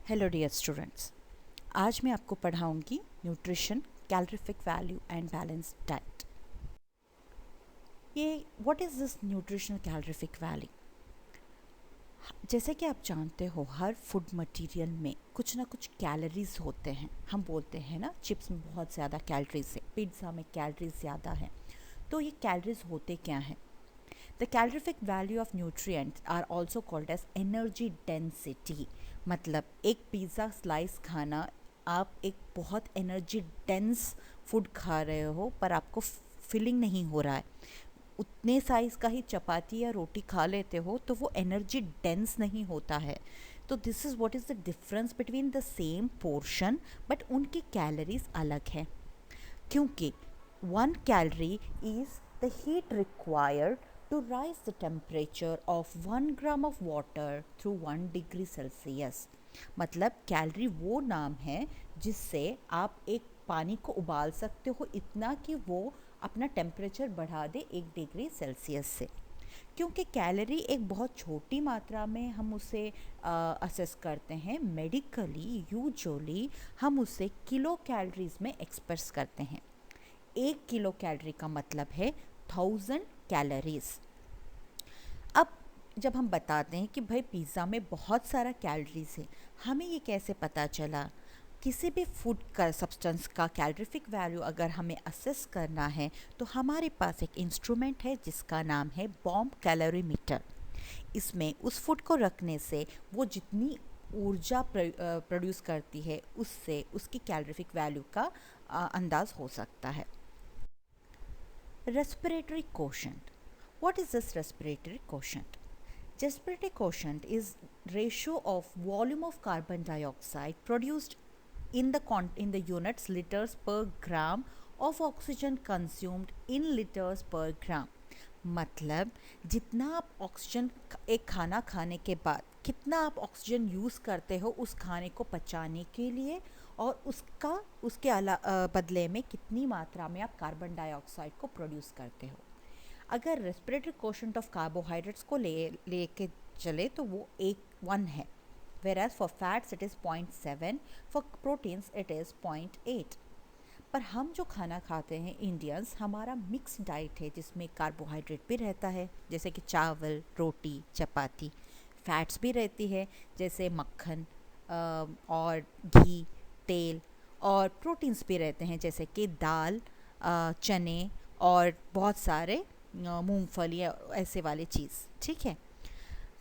Hello dear students, आज मैं आपको पढ़ाऊंगी nutrition, calorific value and balance diet. ये what is this nutritional calorific value? जैसे कि आप जानते हो, हर फूड मटेरियल में कुछ ना कुछ कैलोरीज होते हैं। हम बोलते हैं ना, चिप्स में बहुत ज़्यादा कैलोरीज है, पिज़्ज़ा में कैलोरीज ज़्यादा है। तो ये कैलोरीज होते क्या हैं? The calorific value of nutrients are also called as energy density। मतलब एक पिज़्ज़ा स्लाइस खाना, आप एक बहुत एनर्जी डेंस फूड खा रहे हो पर आपको फिलिंग नहीं हो रहा है। उतने साइज़ का ही चपाती या रोटी खा लेते हो तो वो एनर्जी डेंस नहीं होता है। तो this is what is the difference between the same portion, but उनकी कैलोरीज अलग है। क्योंकि 1 calorie is the heat required to rise the temperature of 1 gram of water through 1 degree Celsius। मतलब कैलोरी वो नाम है जिससे आप एक पानी को उबाल सकते हो इतना कि वो अपना टेम्परेचर बढ़ा दे 1 डिग्री सेल्सियस से। क्योंकि कैलोरी एक बहुत छोटी मात्रा में हम उसे असेस करते हैं, मेडिकली यूजुअली हम उसे किलो कैलोरीज में एक्सप्रेस करते हैं। 1 किलो कैलोरी का मतलब है 1000 कैलोरीज। अब जब हम बताते हैं कि भाई पिज़्ज़ा में बहुत सारा कैलोरीज है, हमें ये कैसे पता चला? किसी भी फूड का सब्सटेंस का कैलोरीफिक वैल्यू अगर हमें असेस करना है तो हमारे पास एक इंस्ट्रूमेंट है जिसका नाम है बॉम्ब कैलोरीमीटर। इसमें उस फूड को रखने से वो जितनी ऊर्जा प्रोड्यूस करती है उससे उसकी कैलोरीफिक वैल्यू का अंदाज़ हो सकता है। Respiratory quotient. What is this respiratory quotient? Respiratory quotient is ratio of volume of carbon dioxide produced in the units liters per gram of oxygen consumed in liters per gram। मतलब जितना आप oxygen एक खाना खाने के बाद कितना आप ऑक्सीजन यूज़ करते हो उस खाने को पचाने के लिए, और उसके बदले में कितनी मात्रा में आप कार्बन डाइऑक्साइड को प्रोड्यूस करते हो। अगर रेस्पिरेटरी कोशेंट ऑफ कार्बोहाइड्रेट्स को लेके चले तो वो 1 है, whereas for fats it is 0.7, for proteins it is 0.8। पर हम जो खाना खाते हैं इंडियंस, हमारा मिक्स डाइट है जिसमें कार्बोहाइड्रेट भी रहता है जैसे कि चावल, रोटी, चपाती। फैट्स भी रहती है जैसे मक्खन और घी, तेल। और प्रोटीन्स भी रहते हैं जैसे कि दाल, चने और बहुत सारे मूंगफली, ऐसे वाली चीज़। ठीक है।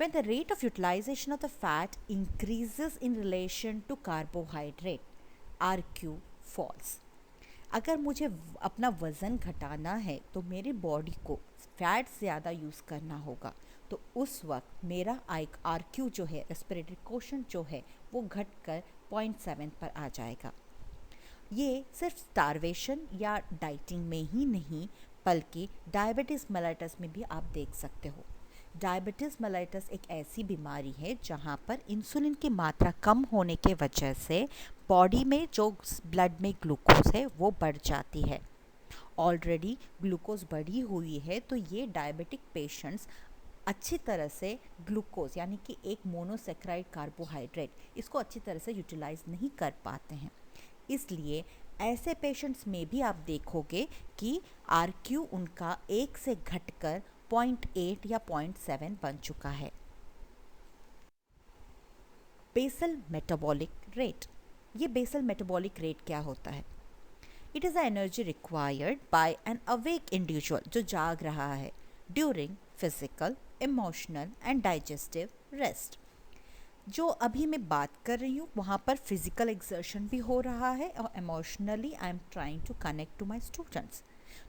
When the rate of utilization of the fat increases in relation to carbohydrate, RQ falls। अगर मुझे अपना वज़न घटाना है तो मेरी बॉडी को फैट ज़्यादा यूज़ करना होगा, तो उस वक्त मेरा RQ जो है, रेस्पिरेटरी कोशेंट जो है, वो घटकर 0.7 पर आ जाएगा। ये सिर्फ स्टारवेशन या डाइटिंग में ही नहीं बल्कि डायबिटीज़ मेलाइटस में भी आप देख सकते हो। डायबिटीज़ मेलाइटस एक ऐसी बीमारी है जहाँ पर इंसुलिन की मात्रा कम होने के वजह से बॉडी में जो ब्लड में ग्लूकोज है वो बढ़ जाती है। ऑलरेडी ग्लूकोज बढ़ी हुई है तो ये डायबिटिक पेशेंट्स अच्छी तरह से ग्लूकोज यानी कि एक मोनोसेक्राइड कार्बोहाइड्रेट इसको अच्छी तरह से यूटिलाइज नहीं कर पाते हैं। इसलिए ऐसे पेशेंट्स में भी आप देखोगे कि RQ उनका 1 से घटकर 0.8 या 0.7 बन चुका है। Basal metabolic rate. ये बेसल मेटाबॉलिक रेट क्या होता है? It is the energy required by an awake individual, जो जाग रहा है, during physical, emotional and digestive rest. जो अभी मैं बात कर रही हूँ वहाँ पर फिजिकल एक्सर्शन भी हो रहा है और emotionally I am trying to connect to my students.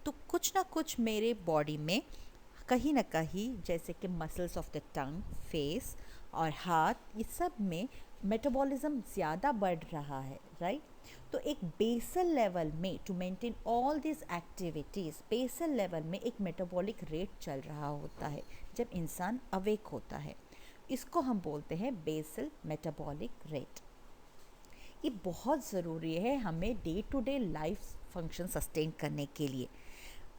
तो कुछ ना कुछ मेरे बॉडी में कहीं ना कहीं, जैसे कि muscles of the tongue, face और हाथ, ये सब में मेटाबॉलिज्म ज़्यादा बढ़ रहा है, राइट? तो एक बेसल लेवल में, to maintain all this activities, basal level में एक मेटाबॉलिक रेट चल रहा होता है जब इंसान अवेक होता है। इसको हम बोलते हैं बेसल मेटाबॉलिक रेट। ये बहुत ज़रूरी है हमें day to day life function sustain करने के लिए।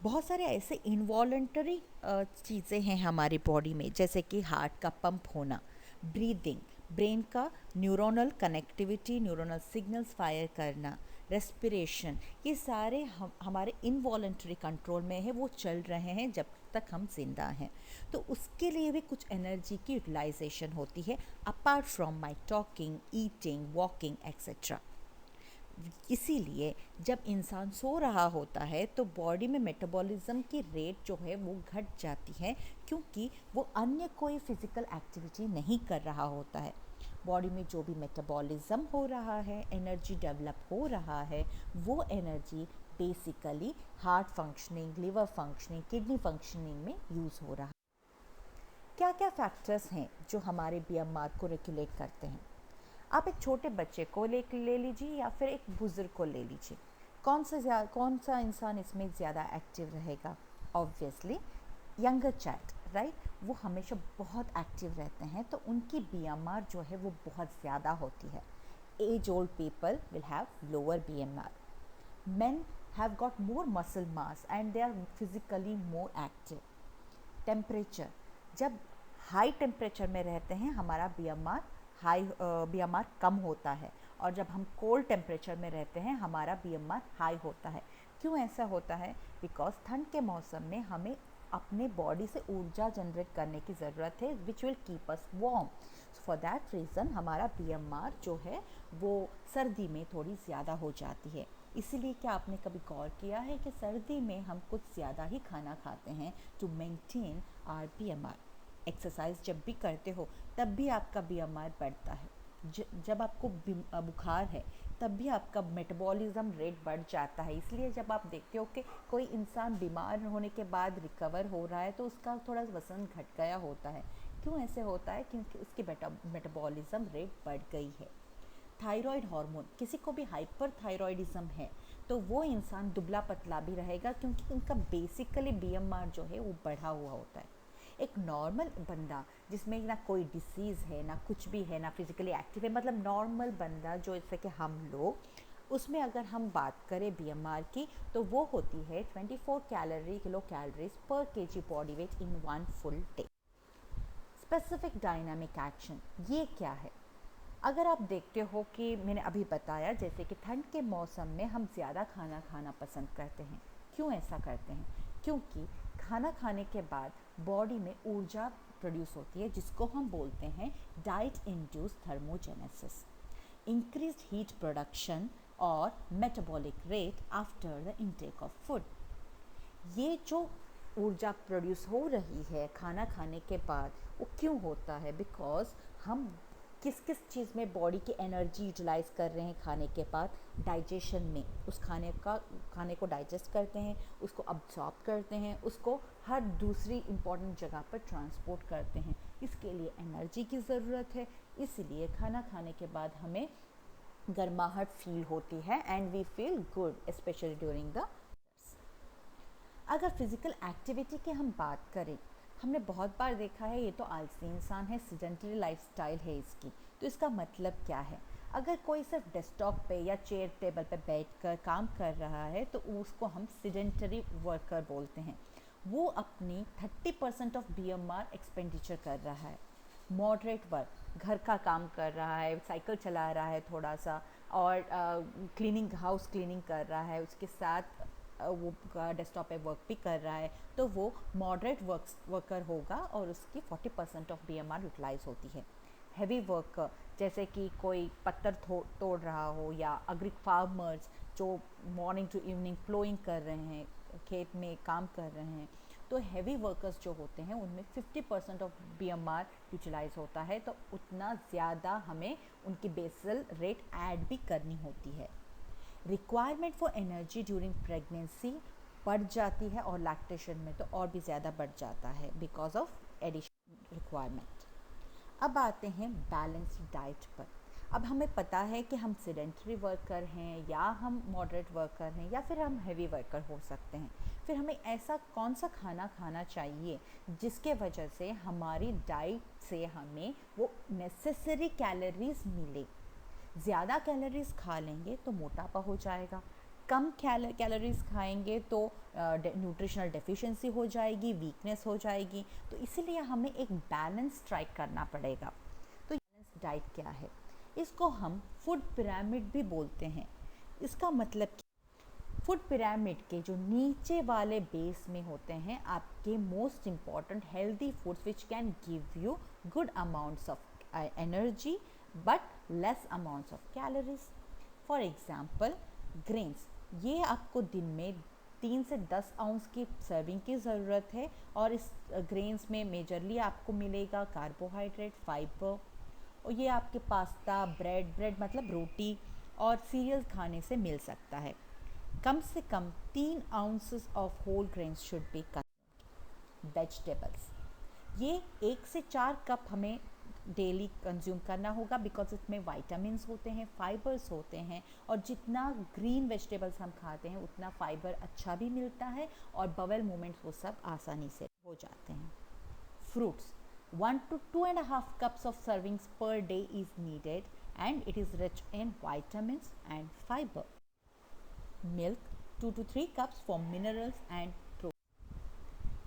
बहुत सारे ऐसे इनवॉलंटरी चीज़ें हैं हमारी बॉडी में, जैसे कि हार्ट का पंप होना, ब्रीदिंग, ब्रेन का neuronal connectivity, neuronal signals fire करना, रेस्पिरेशन, ये सारे हमारे इनवॉलंटरी कंट्रोल में है, वो चल रहे हैं जब तक हम जिंदा हैं। तो उसके लिए भी कुछ एनर्जी की यूटिलाइजेशन होती है apart from my talking, eating, walking etcetera. इसीलिए जब इंसान सो रहा होता है तो बॉडी में मेटाबॉलिज्म की रेट जो है वो घट जाती है, क्योंकि वो अन्य कोई फिज़िकल एक्टिविटी नहीं कर रहा होता है। बॉडी में जो भी मेटाबॉलिज्म हो रहा है, एनर्जी डेवलप हो रहा है, वो energy basically heart functioning, liver functioning, kidney functioning में यूज़ हो रहा है। क्या क्या फैक्टर्स हैं जो हमारे बीएमआर को रेगुलेट करते हैं? आप एक छोटे बच्चे को ले लीजिए या फिर एक बुज़ुर्ग को ले लीजिए, कौन सा इंसान इसमें ज़्यादा एक्टिव रहेगा? Obviously younger child, right? वो हमेशा बहुत एक्टिव रहते हैं, तो उनकी बीएमआर जो है वो बहुत ज़्यादा होती है। Age old people will have lower BMR. men have got more muscle mass and they are physically more active. Temperature, जब हाई टेम्परेचर में रहते हैं हमारा बीएमआर कम होता है, और जब हम कोल्ड टेम्परेचर में रहते हैं हमारा बीएमआर हाई होता है। क्यों ऐसा होता है? बिकॉज ठंड के मौसम में हमें अपने बॉडी से ऊर्जा जनरेट करने की ज़रूरत है, which will keep us warm. For that reason हमारा बीएमआर जो है वो सर्दी में थोड़ी ज़्यादा हो जाती है। इसीलिए क्या आपने कभी गौर किया है कि सर्दी में हम कुछ ज़्यादा ही खाना खाते हैं to maintain our BMR? Exercise जब भी करते हो तब भी आपका बीएमआर बढ़ता है। जब आपको बुखार है तब भी आपका मेटाबॉलिज्म रेट बढ़ जाता है। इसलिए जब आप देखते हो कि कोई इंसान बीमार होने के बाद रिकवर हो रहा है तो उसका थोड़ा वज़न घट गया होता है। क्यों ऐसे होता है? क्योंकि उसकी मेटाबॉलिज्म रेट बढ़ गई है। थायराइड हार्मोन, किसी को भी हाइपर थायराइडिज्म है तो वो इंसान दुबला पतला भी रहेगा, क्योंकि उनका बेसिकली बीएमआर जो है वो बढ़ा हुआ होता है। एक नॉर्मल बंदा जिसमें ना कोई डिसीज़ है, ना कुछ भी है, ना फिजिकली एक्टिव है, मतलब नॉर्मल बंदा जो जैसे कि हम लोग, उसमें अगर हम बात करें बीएमआर की तो वो होती है 24 किलो कैलोरीज पर KG body weight in one full day. Specific dynamic action, ये क्या है? अगर आप देखते हो कि मैंने अभी बताया जैसे कि ठंड के मौसम में हम ज़्यादा खाना खाना पसंद करते हैं। क्यों ऐसा करते हैं? क्योंकि खाना खाने के बाद बॉडी में ऊर्जा प्रोड्यूस होती है, जिसको हम बोलते हैं diet induce thermogenesis, increased heat production और metabolic rate after the intake of food. ये जो ऊर्जा प्रोड्यूस हो रही है खाना खाने के बाद, वो क्यों होता है? बिकॉज हम किस किस चीज़ में बॉडी की एनर्जी यूटिलाइज कर रहे हैं खाने के बाद? डाइजेशन में, उस खाने को डाइजेस्ट करते हैं, उसको अब्सॉर्ब करते हैं, उसको हर दूसरी इम्पॉर्टेंट जगह पर ट्रांसपोर्ट करते हैं। इसके लिए एनर्जी की ज़रूरत है। इसलिए खाना खाने के बाद हमें गर्माहट फील होती है and we feel good specially during the. अगर फिज़िकल एक्टिविटी की हम बात करें, हमने बहुत बार देखा है ये तो आलसी इंसान है, सेडेंटरी लाइफस्टाइल है इसकी। तो इसका मतलब क्या है? अगर कोई सिर्फ डेस्कटॉप पे या चेयर टेबल पे बैठकर काम कर रहा है तो उसको हम सेडेंटरी वर्कर बोलते हैं। वो अपनी 30% ऑफ बीएमआर एक्सपेंडिचर कर रहा है। मॉडरेट वर्क, घर का काम कर रहा है, साइकिल चला रहा है थोड़ा सा, और क्लीनिंग, हाउस क्लीनिंग कर रहा है, उसके साथ वो डेस्कटॉप पे वर्क भी कर रहा है, तो वो मॉडरेट वर्कर होगा और उसकी 40% ऑफ बीएमआर यूटिलाइज होती है। हैवी वर्कर, जैसे कि कोई पत्थर तोड़ रहा हो, या अग्री फार्मर्स जो मॉर्निंग टू इवनिंग प्लोइंग कर रहे हैं, खेत में काम कर रहे हैं, तो हैवी वर्कर्स जो होते हैं उनमें 50% ऑफ बीएमआर यूटिलाइज होता है। तो उतना ज़्यादा हमें उनकी बेसल रेट ऐड भी करनी होती है। Requirement for energy during pregnancy बढ़ जाती है, और लैक्टेशन में तो और भी ज़्यादा बढ़ जाता है बिकॉज ऑफ एडिशनल रिक्वायरमेंट। अब आते हैं बैलेंस्ड डाइट पर। अब हमें पता है कि हम सेडेंटरी वर्कर हैं, या हम मॉडरेट वर्कर हैं, या फिर हम हैवी वर्कर हो सकते हैं। फिर हमें ऐसा कौन सा खाना खाना चाहिए जिसके वजह से हमारी डाइट से हमें वो नेसेसरी कैलोरीज मिले? ज़्यादा कैलोरीज खा लेंगे तो मोटापा हो जाएगा, कम कैलोरीज खाएंगे तो न्यूट्रिशनल डेफिशिएंसी हो जाएगी, वीकनेस हो जाएगी। तो इसीलिए हमें एक बैलेंस स्ट्राइक करना पड़ेगा। तो बैलेंस डाइट क्या है? इसको हम फूड पिरामिड भी बोलते हैं। इसका मतलब फूड पिरामिड के जो नीचे वाले बेस में होते हैं आपके most important healthy foods which can give you good amounts of energy but less amounts of calories. For example grains, ये आपको दिन में 3 से 10 आउंस की सर्विंग की ज़रूरत है और इस ग्रेन्स में मेजरली आपको मिलेगा कार्बोहाइड्रेट, फाइबर, और ये आपके पास्ता, ब्रेड मतलब रोटी और सीरियल खाने से मिल सकता है। कम से कम 3 ounces of whole grains should be consumed. Vegetables, ये 1 से 4 कप हमें डेली कंज्यूम करना होगा बिकॉज इसमें वाइटामिन्स होते हैं, फाइबर्स होते हैं, और जितना ग्रीन वेजिटेबल्स हम खाते हैं उतना फाइबर अच्छा भी मिलता है और बवल मूवमेंट्स वो सब आसानी से हो जाते हैं। Fruits, 1 to 2.5 cups of servings per day is needed and it is rich in vitamins and fiber. Milk, 2 to 3 cups for minerals and protein.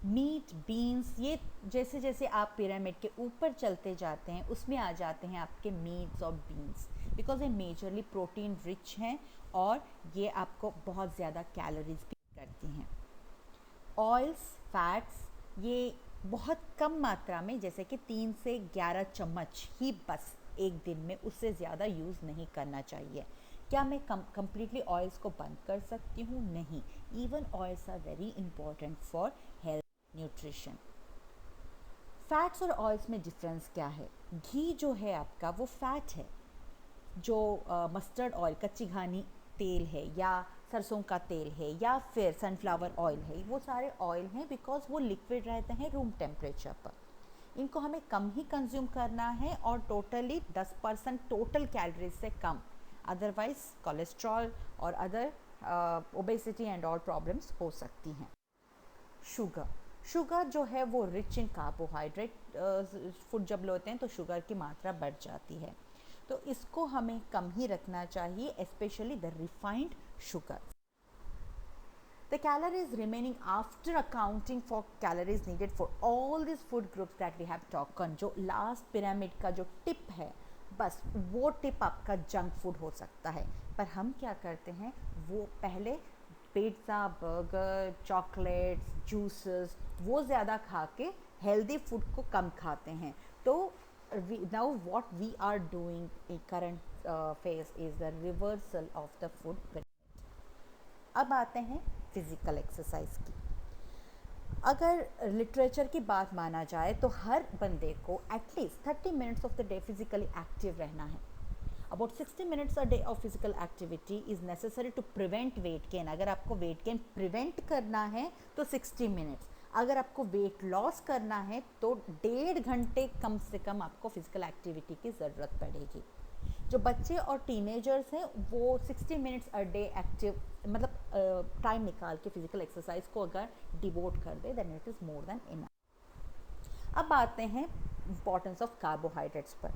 Meat, beans, ये जैसे जैसे आप पिरामिड के ऊपर चलते जाते हैं उसमें आ जाते हैं आपके मीट्स और बीन्स, बिकॉज ये मेजरली प्रोटीन रिच हैं और ये आपको बहुत ज़्यादा कैलोरीज भी करती हैं। ऑयल्स, फैट्स, ये बहुत कम मात्रा में, जैसे कि 3 से 11 चम्मच ही बस एक दिन में, उससे ज़्यादा यूज़ नहीं करना चाहिए। क्या मैं कम्प्लीटली ऑयल्स को बंद कर सकती हूँ? नहीं। Even oils are very important for health, nutrition. Fats और ऑयल्स में डिफरेंस क्या है? घी जो है आपका वो फैट है, जो मस्टर्ड ऑयल, कच्ची घानी तेल है या सरसों का तेल है या फिर सनफ्लावर ऑयल है, वो सारे ऑयल हैं बिकॉज वो लिक्विड रहते हैं रूम टेम्परेचर पर। इनको हमें कम ही कंज्यूम करना है और टोटली 10% टोटल कैलोरीज से कम, अदरवाइज कोलेस्ट्रॉल और other obesity and all problems हो सकती हैं। शुगर जो है वो रिच इन कार्बोहाइड्रेट फूड जब लेते हैं तो शुगर की मात्रा बढ़ जाती है, तो इसको हमें कम ही रखना चाहिए, specially the refined sugar. The calories remaining after accounting for calories needed for all these food groups that we have talked on, जो लास्ट पिरामिड का जो टिप है, बस वो टिप आपका जंक फूड हो सकता है। पर हम क्या करते हैं, वो पहले पिज़्ज़ा, बर्गर, चॉकलेट्स, जूसेस वो ज़्यादा खा के हेल्दी फूड को कम खाते हैं। तो now what we are doing in current phase is the reversal of the food pyramid. अब आते हैं फिज़िकल एक्सरसाइज की। अगर लिटरेचर की बात माना जाए तो हर बंदे को at least 30 minutes of the day physically active रहना है। About 60 minutes a day of physical activity is necessary to prevent weight gain. अगर आपको वेट गेन प्रिवेंट करना है तो 60 मिनट्स, अगर आपको वेट लॉस करना है तो 1.5 घंटे कम से कम आपको फिजिकल एक्टिविटी की ज़रूरत पड़ेगी। जो बच्चे और टीनेजर्स हैं वो 60 मिनट्स अ डे एक्टिव, मतलब टाइम निकाल के फिजिकल एक्सरसाइज को अगर डिवोट कर दे then it is more than enough. अब आते हैं इम्पॉर्टेंस ऑफ कार्बोहाइड्रेट्स पर।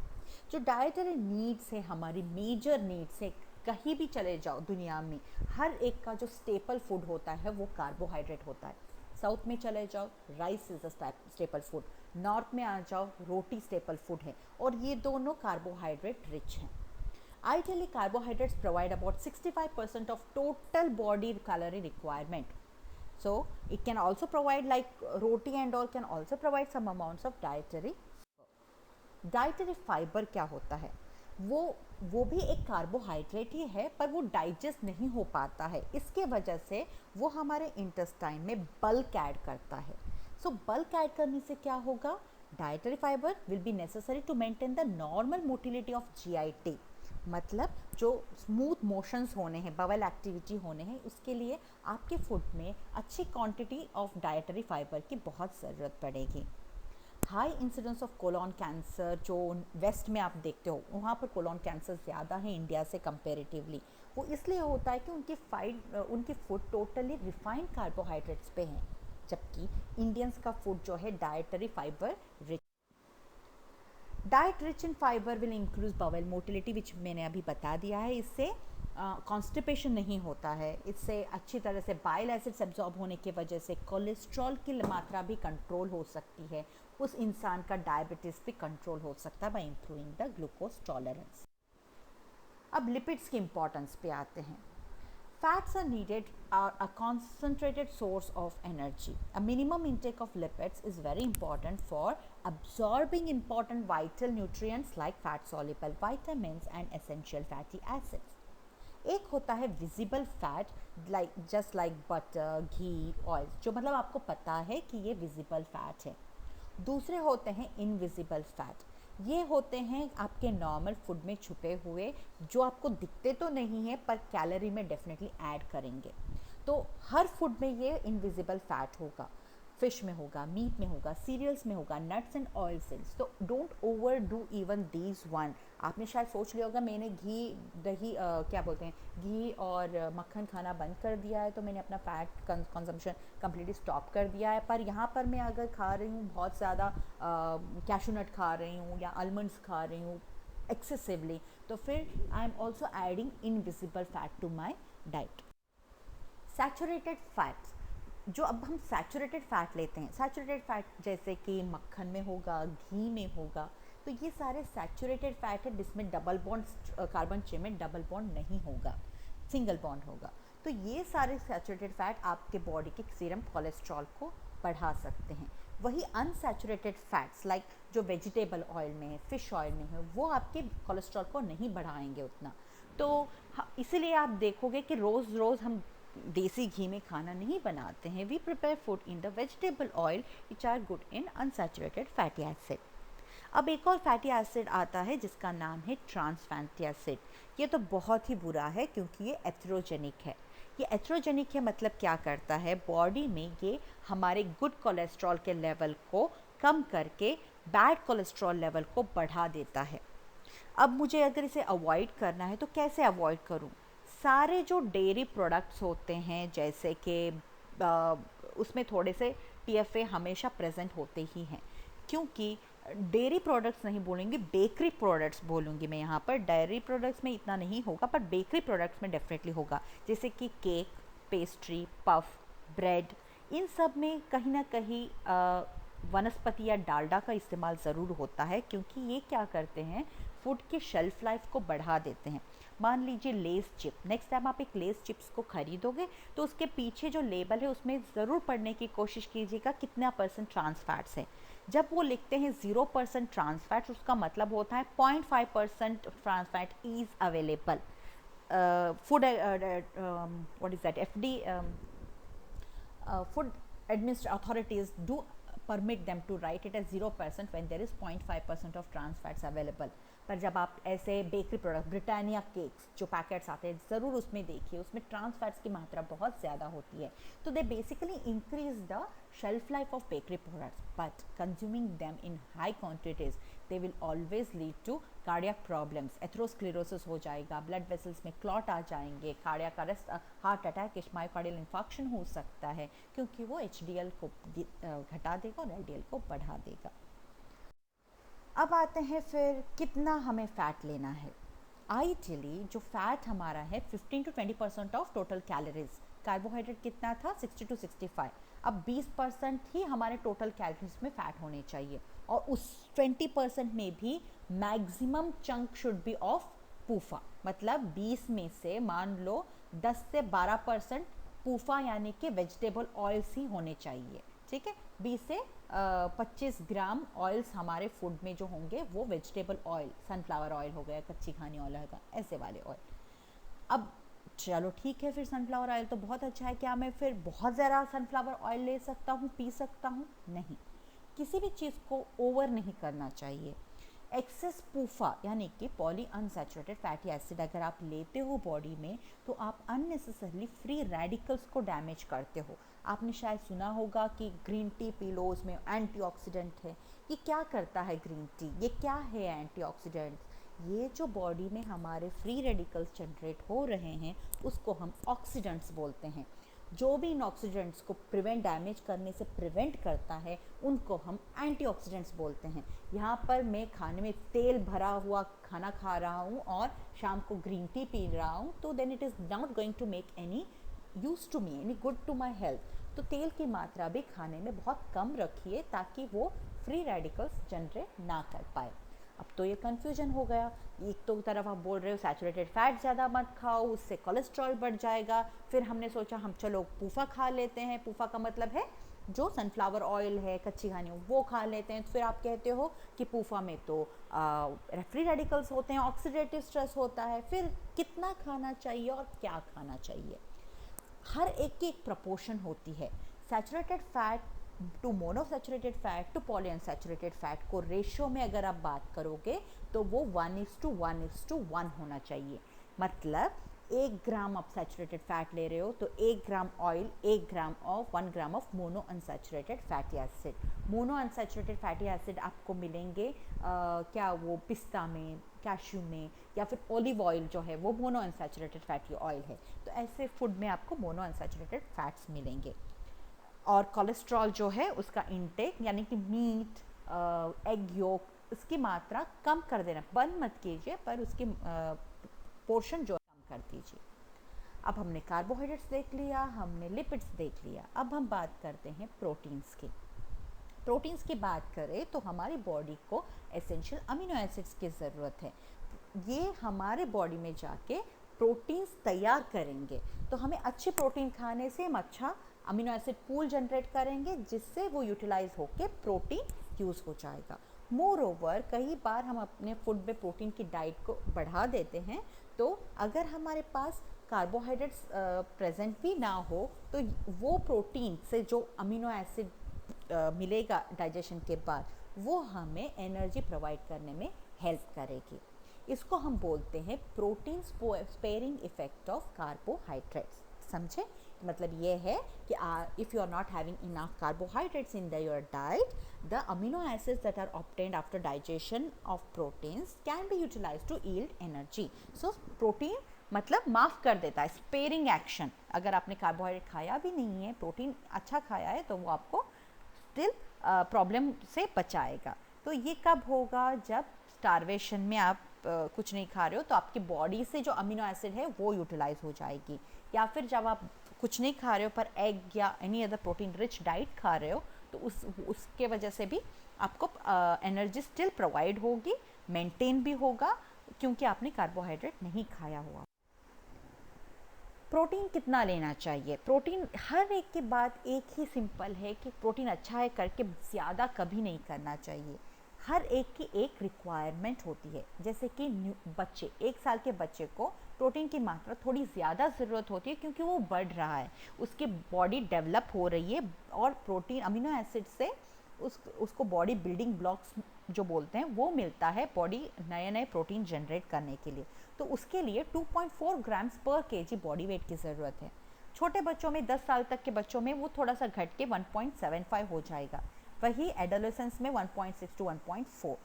जो डाइटरी नीड्स है, हमारी मेजर नीड्स है, कहीं भी चले जाओ दुनिया में हर एक का जो स्टेपल फूड होता है वो कार्बोहाइड्रेट होता है। साउथ में चले जाओ rice is a staple food, north में आ जाओ रोटी स्टेपल फूड है, और ये दोनों कार्बोहाइड्रेट रिच हैं। Ideally, carbohydrates provide about 65% of total body calorie requirement. So, it can also provide, like roti and all can also provide some amounts of dietary. Dietary fiber क्या होता है? वो भी एक कार्बोहाइड्रेट ही है, पर वो डाइजेस्ट नहीं हो पाता है, इसके वजह से वो हमारे इंटेस्टाइन में बल्क ऐड करता है। सो बल्क ऐड करने से क्या होगा? Dietary fibre will be necessary to maintain the normal motility of GIT, मतलब जो स्मूथ मोशंस होने हैं, बवल एक्टिविटी होने हैं, उसके लिए आपके फूड में अच्छी क्वांटिटी ऑफ डाइटरी फाइबर की बहुत ज़रूरत पड़ेगी। High incidence of colon cancer जो वेस्ट में आप देखते हो, वहाँ पर कोलॉन कैंसर ज़्यादा है इंडिया से कंपेरेटिवली। वो इसलिए होता है कि उनकी फूड टोटली रिफाइंड कार्बोहाइड्रेट्स पे हैं, जबकि इंडियंस का फूड जो है dietary fibre rich. Diet rich in fibre will increase bowel motility, which मैंने अभी बता दिया है। इससे कॉन्स्टिपेशन नहीं होता है, इससे अच्छी तरह से बाइल एसिड्स एब्जॉर्ब होने की वजह से कोलेस्ट्रॉल की मात्रा भी कंट्रोल हो सकती है, उस इंसान का डायबिटीज़ भी कंट्रोल हो सकता है bye improving the glucose tolerance. अब लिपिड्स की इंपॉर्टेंस पे आते हैं। Fats are needed are a concentrated source of energy. A minimum intake of lipids is very important for absorbing important vital nutrients like fat soluble vitamins and essential fatty acids. एक होता है visible fat, like just like butter, ghee, oil, जो मतलब आपको पता है कि ये विजिबल फैट है। दूसरे होते हैं इनविजिबल फैट, ये होते हैं आपके नॉर्मल फूड में छुपे हुए, जो आपको दिखते तो नहीं है पर कैलोरी में डेफिनेटली ऐड करेंगे। तो हर फूड में ये इनविजिबल फैट होगा, फिश में होगा, मीट में होगा, सीरियल्स में होगा, नट्स एंड ऑयल सीड्स। तो don't over do even these one. आपने शायद सोच लिया होगा मैंने घी, दही, क्या बोलते हैं, घी और मक्खन खाना बंद कर दिया है तो मैंने अपना फैट कंजम्पशन कम्प्लीटली स्टॉप कर दिया है। पर यहाँ पर मैं अगर खा रही हूँ बहुत ज़्यादा कैशू नट खा रही हूँ या आलमंड्स खा रही हूँ एक्सेसिवली, तो फिर I am also adding invisible fat to my diet. Saturated fats, जो अब हम सैचुरेटेड फैट लेते हैं, सैचुरेटेड फैट जैसे कि मक्खन में होगा, घी में होगा, तो ये सारे सैचुरेटेड फैट है जिसमें डबल बॉन्ड कार्बन चेन में डबल बॉन्ड नहीं होगा, सिंगल बॉन्ड होगा। तो ये सारे सैचुरेटेड फैट आपके बॉडी के सीरम कोलेस्ट्रॉल को बढ़ा सकते हैं। वही अनसैचुरेटेड फैट्स लाइक जो वेजिटेबल ऑयल में है, फिश ऑयल में है, वो आपके कोलेस्ट्रॉल को नहीं बढ़ाएंगे उतना। तो इसीलिए आप देखोगे कि रोज़ रोज़ हम देसी घी में खाना नहीं बनाते हैं। We prepare food in the vegetable oil which are good in unsaturated fatty acid. अब एक और फैटी एसिड आता है जिसका नाम है ट्रांस फैटी एसिड। ये तो बहुत ही बुरा है क्योंकि ये एथेरोजेनिक है। ये एथेरोजेनिक है मतलब क्या करता है, बॉडी में ये हमारे गुड कोलेस्ट्रॉल के लेवल को कम करके बैड कोलेस्ट्रॉल लेवल को बढ़ा देता है। अब मुझे अगर इसे अवॉइड करना है तो कैसे अवॉइड करूं? सारे जो डेयरी प्रोडक्ट्स होते हैं जैसे कि उसमें थोड़े से टीएफए हमेशा प्रेजेंट होते ही हैं, क्योंकि डेयरी प्रोडक्ट्स नहीं बोलेंगे, बेकरी प्रोडक्ट्स बोलूँगी मैं यहाँ पर। डेयरी प्रोडक्ट्स में इतना नहीं होगा पर बेकरी प्रोडक्ट्स में डेफिनेटली होगा, जैसे कि केक, पेस्ट्री, पफ, ब्रेड, इन सब में कहीं ना कहीं वनस्पति या डालडा का इस्तेमाल ज़रूर होता है, क्योंकि ये क्या करते हैं, फूड की शेल्फ़ लाइफ को बढ़ा देते हैं। मान लीजिए लेस चिप, नेक्स्ट टाइम आप एक लेस चिप्स को खरीदोगे तो उसके पीछे जो लेबल है उसमें ज़रूर पढ़ने की कोशिश कीजिएगा कितना % ट्रांस फैट्स है। जब वो लिखते हैं 0% ट्रांस फैट्स, उसका मतलब होता है 0.5% trans fat is available. Food what is that, FD, food administration authorities do permit them to write it as 0% when there is 0.5% of trans fats available. पर जब आप ऐसे बेकरी प्रोडक्ट, ब्रिटानिया केक्स जो packets आते हैं, ज़रूर उसमें देखिए, उसमें ट्रांस फैट्स की मात्रा बहुत ज़्यादा होती है। तो they basically increase the shelf life of bakery products, but consuming them in high quantities they will always lead to cardiac problems. Atherosclerosis हो जाएगा, ब्लड वेसल्स में क्लॉट आ जाएंगे, cardiac arrest, heart attack, myocardial infarction हो सकता है, क्योंकि वो HDL को घटा देगा और LDL को बढ़ा देगा। अब आते हैं फिर कितना हमें फ़ैट लेना है। आइडियली जो फ़ैट हमारा है 15 to 20% of total calories, carbohydrate कितना था 60 to 65, अब 20% ही हमारे टोटल कैलोरीज में फ़ैट होने चाहिए, और उस 20% में भी maximum chunk should be of PUFA, मतलब 20 में से मान लो 10 से 12% पूफा यानी कि वेजिटेबल ऑयल्स ही होने चाहिए, ठीक है। 20 से 25 ग्राम ऑयल्स हमारे फूड में जो होंगे वो वेजिटेबल ऑयल, सनफ्लावर ऑयल हो गया, कच्ची खानी ऑयल होगा, ऐसे वाले ऑयल। अब चलो ठीक है, फिर सनफ्लावर ऑयल तो बहुत अच्छा है, क्या मैं फिर बहुत ज़्यादा सनफ्लावर ऑयल ले सकता हूँ, पी सकता हूँ? नहीं, किसी भी चीज़ को ओवर नहीं करना चाहिए। एक्सेस पूफा यानी कि पॉली अनसैचुरेटेड फैटी एसिड अगर आप लेते हो बॉडी में, तो आप अननेसेसरली फ्री रेडिकल्स को डैमेज करते हो। आपने शायद सुना होगा कि ग्रीन टी पी लो, उसमें एंटीऑक्सीडेंट है। ये क्या करता है ग्रीन टी, ये क्या है एंटीऑक्सीडेंट? ये जो बॉडी में हमारे फ्री रेडिकल्स जनरेट हो रहे हैं उसको हम ऑक्सीडेंट्स बोलते हैं। जो भी इन ऑक्सीडेंट्स को प्रिवेंट डैमेज करने से प्रिवेंट करता है उनको हम एंटीऑक्सीडेंट्स बोलते हैं। यहाँ पर मैं खाने में तेल भरा हुआ खाना खा रहा हूँ और शाम को ग्रीन टी पी रहा हूँ, तो then it is not going to make any use to me, any good to my health. तो तेल की मात्रा भी खाने में बहुत कम रखिए ताकि वो फ्री रेडिकल्स जनरेट ना कर पाए। अब तो ये कन्फ्यूजन हो गया, एक तो तरफ आप बोल रहे हो सैचुरेटेड फैट ज़्यादा मत खाओ, उससे कोलेस्ट्रॉल बढ़ जाएगा। फिर हमने सोचा हम चलो पूफा खा लेते हैं, पूफा का मतलब है जो सनफ्लावर ऑयल है, कच्ची घानी वो खा लेते हैं। तो फिर आप कहते हो कि पूफा में तो फ्री रेडिकल्स होते हैं, ऑक्सीडेटिव स्ट्रेस होता है। फिर कितना खाना चाहिए और क्या खाना चाहिए, हर एक की एक प्रपोर्शन होती है। Saturated fat to monounsaturated fat to polyunsaturated fat को रेशियो में अगर आप बात करोगे तो वो 1:1:1 होना चाहिए। मतलब 1 ग्राम आप सैचुरेटेड फैट ले रहे हो तो 1 gram oil 1 gram of mono unsaturated fatty acid. Mono unsaturated fatty acid आपको मिलेंगे क्या वो पिस्ता में, कैश्यू में, या फिर ओलिव ऑयल जो है वो मोनो अनसैचुरेटेड फैटी ऑयल है। तो ऐसे फूड में आपको मोनो अनसैचुरेटेड फैट्स मिलेंगे। और कोलेस्ट्रॉल जो है उसका इंटेक यानी कि मीट, एग योक, उसकी मात्रा कम कर देना, बंद मत कीजिए पर उसकी पोर्शन जो कम कर दीजिए। अब हमने कार्बोहाइड्रेट्स देख लिया, हमने लिपिड्स देख लिया, अब हम बात करते हैं प्रोटीन्स की। प्रोटीन्स की बात करें तो हमारी बॉडी को एसेंशियल अमीनो एसिड्स की ज़रूरत है। ये हमारे बॉडी में जाके प्रोटीन्स तैयार करेंगे। तो हमें अच्छे प्रोटीन खाने से हम अच्छा अमीनो एसिड पूल जनरेट करेंगे जिससे वो यूटिलाइज होकर प्रोटीन यूज़ हो जाएगा। मोर ओवर कई बार हम अपने फूड में प्रोटीन की डाइट को बढ़ा देते हैं, तो अगर हमारे पास कार्बोहाइड्रेट्स प्रेजेंट भी ना हो तो वो प्रोटीन से जो अमीनो एसिड मिलेगा डाइजेशन के बाद वो हमें एनर्जी प्रोवाइड करने में हेल्प करेगी। इसको हम बोलते हैं protein sparing effect of carbohydrates. समझे? मतलब ये है कि if you are not having enough carbohydrates in your diet, the amino acids that are obtained after digestion of proteins can be utilised to yield energy. So protein मतलब माफ़ कर देता है, स्पेयरिंग एक्शन। अगर आपने कार्बोहाइड्रेट खाया भी नहीं है, प्रोटीन अच्छा खाया है, तो वो आपको स्टिल प्रॉब्लम से बचाएगा। तो ये कब होगा? जब स्टारवेशन में आप कुछ नहीं खा रहे हो तो आपकी बॉडी से जो अमीनो एसिड है वो यूटिलाइज हो जाएगी, या फिर जब आप कुछ नहीं खा रहे हो पर एग या any other protein rich diet खा रहे हो तो उसके वजह से भी आपको एनर्जी स्टिल प्रोवाइड होगी, मेंटेन भी होगा, क्योंकि आपने कार्बोहाइड्रेट नहीं खाया हुआ। प्रोटीन कितना लेना चाहिए? प्रोटीन, हर एक की बात एक ही सिंपल है कि प्रोटीन अच्छा है करके ज़्यादा कभी नहीं करना चाहिए। हर एक की एक रिक्वायरमेंट होती है। जैसे कि बच्चे, 1 साल के बच्चे को प्रोटीन की मात्रा थोड़ी ज़्यादा ज़रूरत होती है क्योंकि वो बढ़ रहा है, उसकी बॉडी डेवलप हो रही है और प्रोटीन अमीनो एसिड से उसको बॉडी बिल्डिंग ब्लॉक्स जो बोलते हैं वो मिलता है बॉडी नए नए प्रोटीन जनरेट करने के लिए। तो उसके लिए 2.4 ग्राम्स पर केजी बॉडी वेट की ज़रूरत है। छोटे बच्चों में, 10 साल तक के बच्चों में वो थोड़ा सा घट के 1.75 हो जाएगा। वही एडोलेसेंस में 1.6 टू 1.4।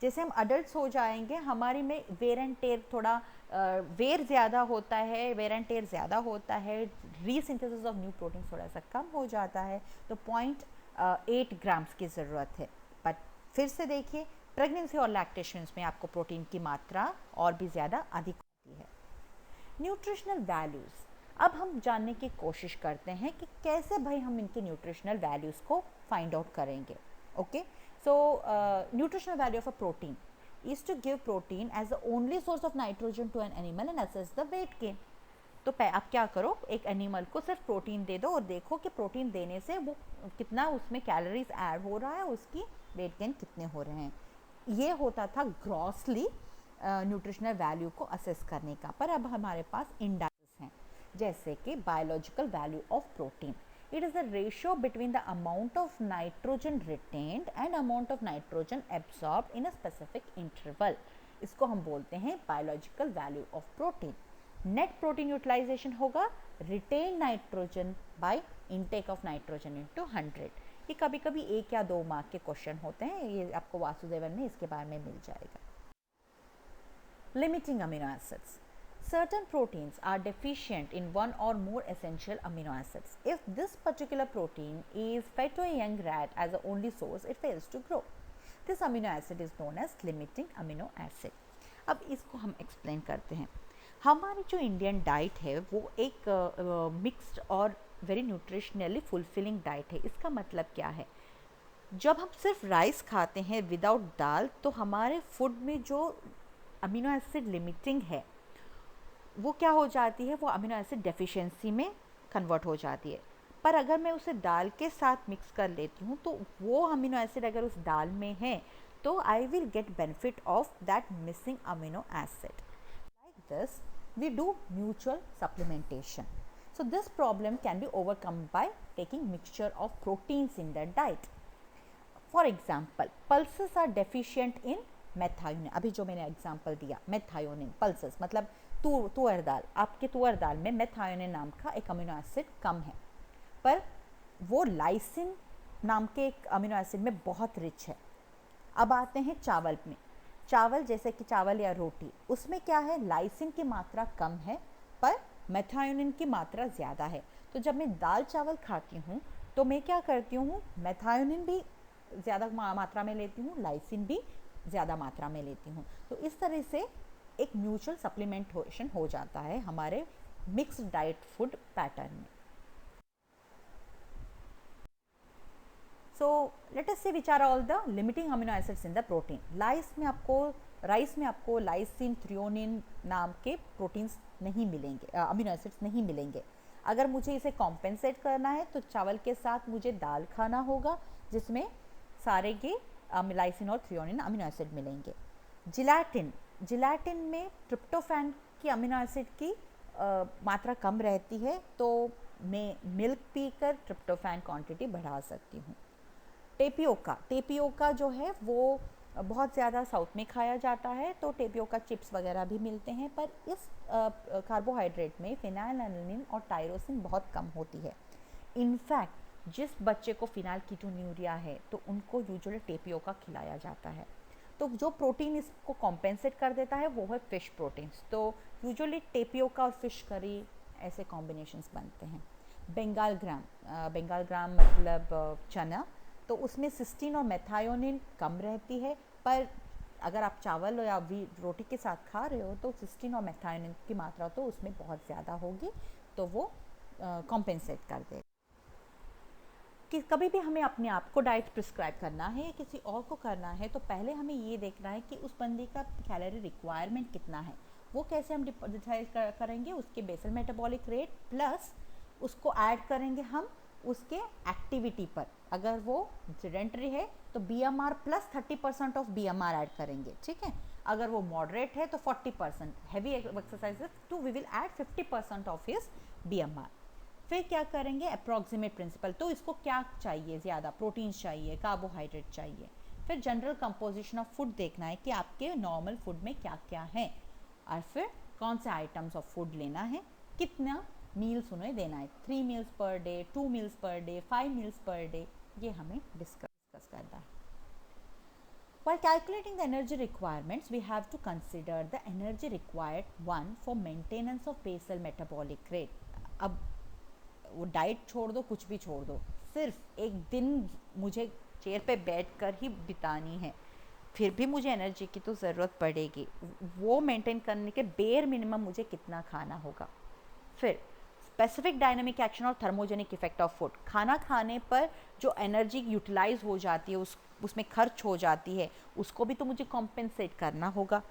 जैसे हम अडल्ट हो जाएंगे, हमारी में वेयर एंड टेयर थोड़ा वेयर ज़्यादा होता है, वेयर एंड टेयर ज़्यादा होता है, रीसिंथेसिस ऑफ न्यू प्रोटीन थोड़ा सा कम हो जाता है, तो 0.8 ग्राम्स की ज़रूरत है। बट फिर से देखिए, प्रेगनेंसी और लैक्टेशंस में आपको प्रोटीन की मात्रा और भी ज़्यादा अधिक होती है। न्यूट्रिशनल वैल्यूज़, अब हम जानने की कोशिश करते हैं कि कैसे भाई हम इनके न्यूट्रिशनल वैल्यूज़ को फाइंड आउट करेंगे। Okay, so nutritional value of a protein is to give protein as the only source of nitrogen to an animal and assess the weight gain। तो आप क्या करो, एक एनिमल को सिर्फ प्रोटीन दे दो और देखो कि प्रोटीन देने से वो कितना उसमें कैलोरीज ऐड हो रहा है, उसकी वेट गेन कितने हो रहे हैं। ये होता था ग्रॉसली न्यूट्रिशनल वैल्यू को असेस करने का। पर अब हमारे पास इंडाइसेस हैं, जैसे कि biological value of protein. It is the ratio between the amount of nitrogen retained and amount of nitrogen absorbed in a specific interval। इसको हम बोलते हैं biological value of protein। Net protein utilization होगा retained nitrogen by intake of nitrogen into 100। ये कभी कभी 1 या 2 mark के क्वेश्चन होते हैं, ये आपको वासुदेवन में इसके बारे में मिल जाएगा। Limiting amino acids, certain proteins are deficient in one or more essential amino acids. If this particular protein is fed to a young rat as the only source, it fails to grow. This amino acid is known as limiting amino acid. अब इसको हम explain करते हैं. हमारी जो Indian diet है वो एक मिक्स्ड और वेरी न्यूट्रिशनली फुलफिलिंग डाइट है. इसका मतलब क्या है? जब हम सिर्फ राइस खाते हैं विदाउट दाल, तो हमारे फूड में जो अमीनो एसिड लिमिटिंग है वो क्या हो जाती है, वो अमीनो एसिड डेफिशिएंसी में कन्वर्ट हो जाती है. पर अगर मैं उसे दाल के साथ मिक्स कर लेती हूँ तो वो अमीनो एसिड अगर उस दाल में है तो I will get benefit of that missing amino acid. Like this we do mutual supplementation. So this problem can be overcome by taking mixture of proteins in their diet. For example, pulses are deficient in methionine. अभी जो मैंने example दिया methionine, pulses मतलब तुअर दाल. आपके तुअर दाल में methionine नाम का एक अमीनो एसिड कम है, पर वो लाइसिन नाम के एक अमीनो एसिड में बहुत रिच है. अब आते हैं चावल में. चावल जैसे कि चावल या रोटी, उसमें क्या है, लाइसिन की मात्रा कम है पर मेथायोनिन की मात्रा ज़्यादा है. तो जब मैं दाल चावल खाती हूँ तो मैं क्या करती हूँ, मेथायोनिन भी ज़्यादा मात्रा में लेती हूँ, लाइसिन भी ज़्यादा मात्रा में लेती हूँ. तो इस तरह से एक म्यूचुअल सप्लीमेंटेशन हो जाता है हमारे मिक्स्ड डाइट फूड पैटर्न में. So let us say which are all the limiting amino acids in the protein. Rice में आपको लाइसिन, थ्रियोनिन नाम के प्रोटीन्स नहीं मिलेंगे, अमीनो एसिड्स नहीं मिलेंगे. अगर मुझे इसे कॉम्पेंसेट करना है तो चावल के साथ मुझे दाल खाना होगा जिसमें सारे के लाइसिन और थ्रियोनिन अमीनो एसिड मिलेंगे. जिलेटिन में ट्रिप्टोफैन की अमीनो एसिड की मात्रा कम रहती है, तो मैं मिल्क पीकर ट्रिप्टोफैन क्वांटिटी बढ़ा सकती हूँ. टेपियोका जो है वो बहुत ज़्यादा साउथ में खाया जाता है, तो टेपियोका चिप्स वगैरह भी मिलते हैं, पर इस कार्बोहाइड्रेट में फिनाइलएलानिन और टायरोसिन बहुत कम होती है. इनफैक्ट जिस बच्चे को फिनाइल कीटोन्यूरिया है तो उनको यूजुअली टेपियोका खिलाया जाता है. तो जो प्रोटीन इसको कॉम्पेंसेट कर देता है वो है फिश प्रोटीन्स. तो यूजुअली टेपियोका और फिश करी ऐसे कॉम्बिनेशंस बनते हैं. बंगाल ग्राम मतलब चना, तो उसमें सिस्टीन और मेथायोनिन कम रहती है, पर अगर आप चावल या रोटी के साथ खा रहे हो तो सिस्टीन और मेथायोनिन की मात्रा तो उसमें बहुत ज़्यादा होगी, तो वो कॉम्पेंसेट कर दे. कि कभी भी हमें अपने आप को डाइट प्रिस्क्राइब करना है या किसी और को करना है तो पहले हमें ये देखना है कि उस बंदे का कैलोरी रिक्वायरमेंट कितना है. वो कैसे हम डिसाइड करेंगे, उसके बेसल मेटाबॉलिक रेट प्लस उसको ऐड करेंगे हम उसके एक्टिविटी पर. अगर वो सेडेंटरी है तो BMR plus 30% of BMR add करेंगे, ठीक है. अगर वो मॉडरेट है तो 40%, हैवी एक्सरसाइजेस तो we will add 50% of his BMR. फिर क्या करेंगे, अप्रॉक्सीमेट प्रिंसिपल. तो इसको क्या चाहिए, ज़्यादा प्रोटीन चाहिए, कार्बोहाइड्रेट चाहिए. फिर जनरल कंपोजिशन ऑफ फूड देखना है कि आपके नॉर्मल फूड में क्या क्या है, और फिर कौन से आइटम्स ऑफ फूड लेना है, कितना मील्स उन्हें देना है, 3 meals per day, 2 meals per day, 5 meals per day, ये हमें डिस्कस करना है. While calculating the energy requirements, we have to consider the energy required one for maintenance of basal metabolic rate. अब वो डाइट छोड़ दो, कुछ भी छोड़ दो, सिर्फ एक दिन मुझे चेयर पे बैठकर ही बितानी है, फिर भी मुझे एनर्जी की तो ज़रूरत पड़ेगी. वो मेंटेन करने के बेयर मिनिमम मुझे कितना खाना होगा. फिर स्पेसिफिक डायनामिक एक्शन और थर्मोजेनिक इफेक्ट ऑफ फूड. खाना खाने पर जो एनर्जी यूटिलाइज हो जाती है, उसमें खर्च हो जाती है, उसको भी तो मुझे कॉम्पेंसेट करना होगा.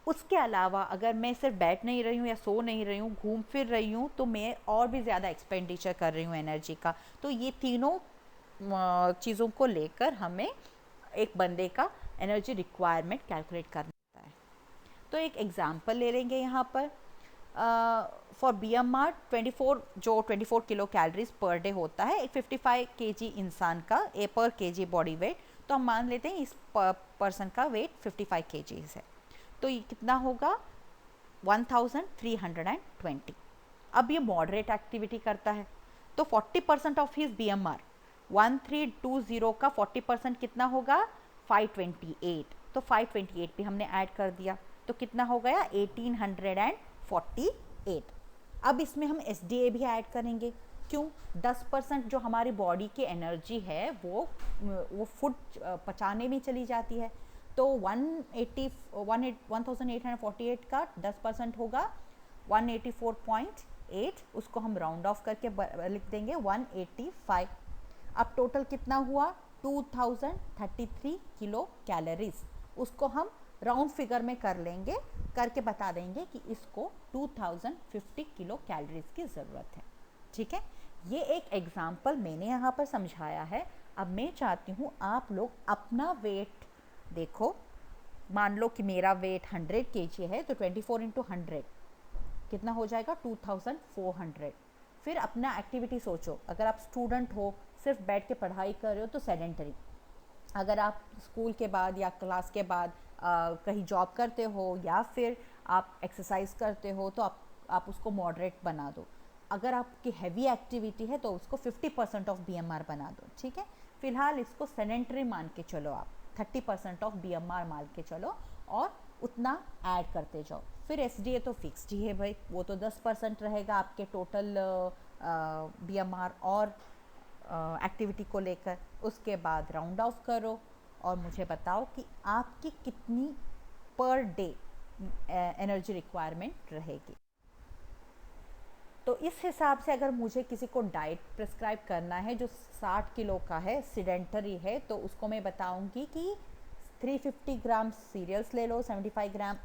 उसके अलावा अगर मैं सिर्फ बैठ नहीं रही हूँ या सो नहीं रही हूँ, घूम फिर रही हूँ, तो मैं और भी ज़्यादा एक्सपेंडिचर कर रही हूँ एनर्जी का. तो ये तीनों चीज़ों को लेकर हमें एक बंदे का एनर्जी रिक्वायरमेंट कैलकुलेट करना होता है. तो एक एग्जांपल ले लेंगे यहाँ पर. For BMR 24 kilo calories per day होता है एक 55 kg इंसान का पर kg बॉडी वेट. तो हम मान लेते हैं इस पर्सन का वेट 55 kg है, तो ये कितना होगा 1320. अब ये मॉडरेट एक्टिविटी करता है, तो 40% ऑफ हिज BMR 1320 का 40% कितना होगा 528. तो 528 भी हमने ऐड कर दिया, तो कितना हो गया 1840 48। अब इसमें हम SDA भी ऐड करेंगे। क्यों? 10% जो हमारी बॉडी की एनर्जी है वो फूड पचाने में चली जाती है। तो 1848 का 10% होगा 184.8, उसको हम राउंड ऑफ करके लिख देंगे 185। अब टोटल कितना हुआ? 2033 किलो कैलोरीज। उसको हम राउंड फिगर में कर लेंगे, करके बता देंगे कि इसको 2050 किलो कैलोरीज की ज़रूरत है। ठीक है, ये एक एग्जाम्पल मैंने यहाँ पर समझाया है। अब मैं चाहती हूँ आप लोग अपना वेट देखो। मान लो कि मेरा वेट 100 kg है, तो 24 इंटू 100 कितना हो जाएगा? 2400। फिर अपना एक्टिविटी सोचो। अगर आप स्टूडेंट हो, सिर्फ बैठ के पढ़ाई कर रहे हो, तो सेडेंटरी। अगर आप स्कूल के बाद या क्लास के बाद कहीं जॉब करते हो या फिर आप एक्सरसाइज करते हो, तो आप उसको मॉडरेट बना दो। अगर आपकी हैवी एक्टिविटी है तो उसको 50% ऑफ BMR बना दो। ठीक है, फिलहाल इसको सेडेंटरी मान के चलो, आप 30% ऑफ BMR मान के चलो और उतना ऐड करते जाओ। फिर SDA तो फिक्स्ड ही है भाई, वो तो 10% रहेगा आपके टोटल BMR और एक्टिविटी को लेकर। उसके बाद राउंड ऑफ करो और मुझे बताओ कि आपकी कितनी पर डे एनर्जी रिक्वायरमेंट रहेगी। तो इस हिसाब से अगर मुझे किसी को डाइट प्रिस्क्राइब करना है जो 60 किलो का है, सिडेंटरी है, तो उसको मैं बताऊंगी कि 350 ग्राम सीरियल्स ले लो, 75 ग्राम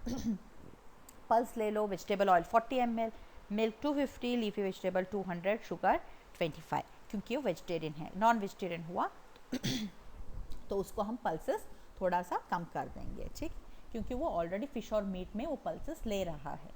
पल्स ले लो, vegetable oil 40 ml, milk 250, leafy vegetable 200, sugar 25, क्योंकि वो वेजिटेरियन है। नॉन वेजिटेरियन हुआ तो उसको हम पल्सेस थोड़ा सा कम कर देंगे। ठीक, क्योंकि वो ऑलरेडी फिश और मीट में वो पल्सेस ले रहा है।